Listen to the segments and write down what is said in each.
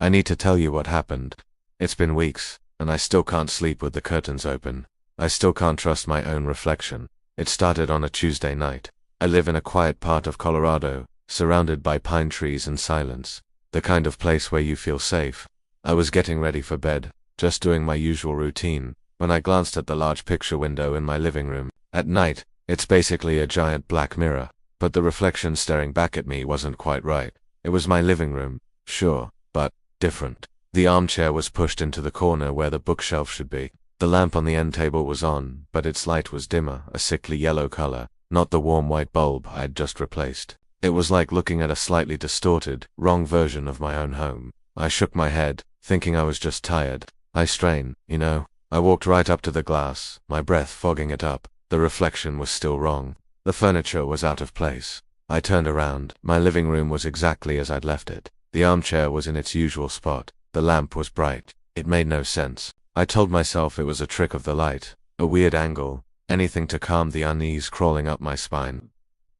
I need to tell you what happened. It's been weeks, and I still can't sleep with the curtains open. I still can't trust my own reflection. It started on a Tuesday night. I live in a quiet part of Colorado, surrounded by pine trees and silence. The kind of place where you feel safe. I was getting ready for bed, just doing my usual routine, when I glanced at the large picture window in my living room. At night, it's basically a giant black mirror, but the reflection staring back at me wasn't quite right. It was my living room, sure, but different. The armchair was pushed into the corner where the bookshelf should be. The lamp on the end table was on, but its light was dimmer, a sickly yellow color, not the warm white bulb I had just replaced. It was like looking at a slightly distorted, wrong version of my own home. I shook my head, thinking I was just tired. I strain, you know. I walked right up to the glass, my breath fogging it up. The reflection was still wrong. The furniture was out of place. I turned around. My living room was exactly as I'd left it. The armchair was in its usual spot. The lamp was bright. It made no sense. I told myself it was a trick of the light, a weird angle, anything to calm the unease crawling up my spine.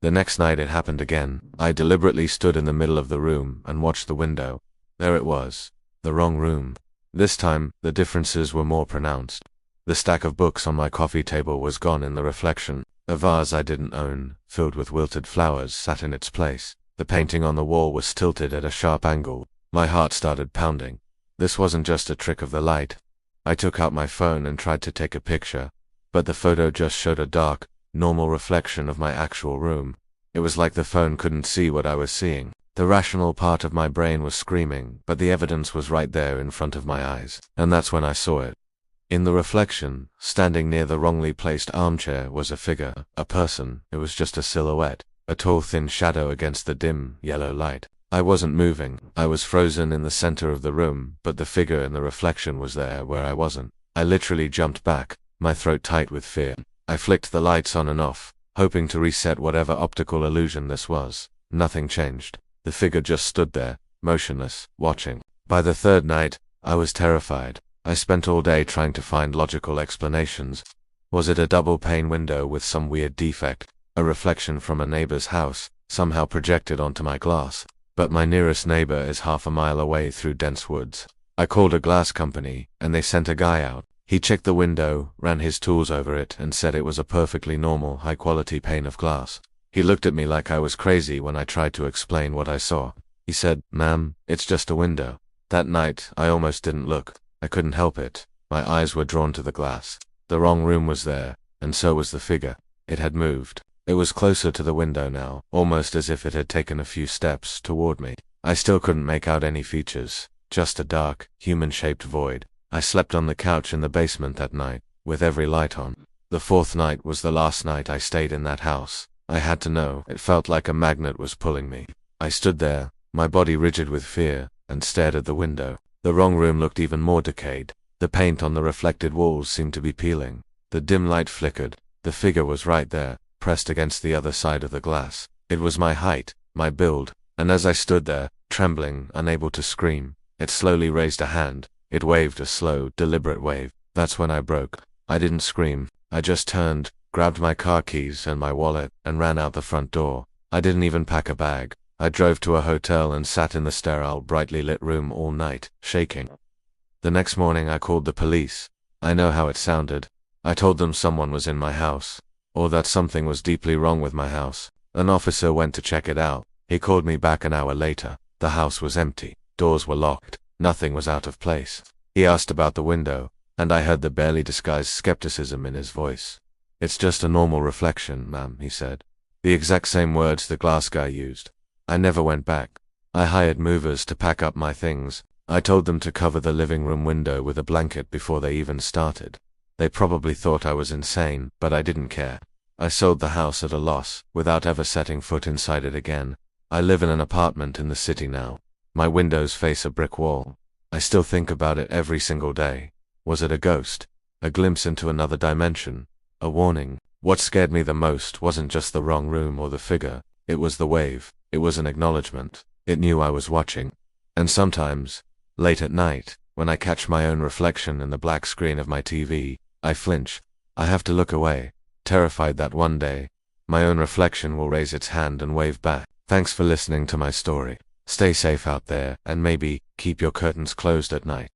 The next night it happened again. I deliberately stood in the middle of the room and watched the window. There it was. The wrong room. This time, the differences were more pronounced. The stack of books on my coffee table was gone in the reflection. A vase I didn't own, filled with wilted flowers, sat in its place. The painting on the wall was tilted at a sharp angle. My heart started pounding. This wasn't just a trick of the light. I took out my phone and tried to take a picture, but the photo just showed a dark, normal reflection of my actual room. It was like the phone couldn't see what I was seeing. The rational part of my brain was screaming, but the evidence was right there in front of my eyes, and that's when I saw it. In the reflection, standing near the wrongly placed armchair, was a figure, a person. It was just a silhouette, a tall thin shadow against the dim, yellow light. I wasn't moving. I was frozen in the center of the room, but the figure in the reflection was there where I wasn't. I literally jumped back, my throat tight with fear. I flicked the lights on and off, hoping to reset whatever optical illusion this was. Nothing changed. The figure just stood there, motionless, watching. By the third night, I was terrified. I spent all day trying to find logical explanations. Was it a double-pane window with some weird defect? A reflection from a neighbor's house, somehow projected onto my glass? But my nearest neighbor is half a mile away through dense woods. I called a glass company, and they sent a guy out. He checked the window, ran his tools over it, and said it was a perfectly normal, high-quality pane of glass. He looked at me like I was crazy when I tried to explain what I saw. He said, "Ma'am, it's just a window." That night, I almost didn't look. I couldn't help it. My eyes were drawn to the glass. The wrong room was there, and so was the figure. It had moved. It was closer to the window now, almost as if it had taken a few steps toward me. I still couldn't make out any features, just a dark, human-shaped void. I slept on the couch in the basement that night, with every light on. The fourth night was the last night I stayed in that house. I had to know. It felt like a magnet was pulling me. I stood there, my body rigid with fear, and stared at the window. The wrong room looked even more decayed. The paint on the reflected walls seemed to be peeling. The dim light flickered. The figure was right there, pressed against the other side of the glass. It was my height, my build, and as I stood there, trembling, unable to scream, it slowly raised a hand. It waved a slow, deliberate wave. That's when I broke. I didn't scream. I just turned, grabbed my car keys and my wallet, and ran out the front door. I didn't even pack a bag. I drove to a hotel and sat in the sterile, brightly lit room all night, shaking. The next morning I called the police. I know how it sounded. I told them someone was in my house, or that something was deeply wrong with my house. An officer went to check it out. He called me back an hour later. The house was empty. Doors were locked. Nothing was out of place. He asked about the window, and I heard the barely disguised skepticism in his voice. "It's just a normal reflection, ma'am," he said. The exact same words the glass guy used. I never went back. I hired movers to pack up my things. I told them to cover the living room window with a blanket before they even started. They probably thought I was insane, but I didn't care. I sold the house at a loss, without ever setting foot inside it again. I live in an apartment in the city now. My windows face a brick wall. I still think about it every single day. Was it a ghost? A glimpse into another dimension? A warning? What scared me the most wasn't just the wrong room or the figure. It was the wave. It was an acknowledgement. It knew I was watching. And sometimes, late at night, when I catch my own reflection in the black screen of my TV, I flinch. I have to look away, terrified that one day, my own reflection will raise its hand and wave back. Thanks for listening to my story. Stay safe out there, and maybe keep your curtains closed at night.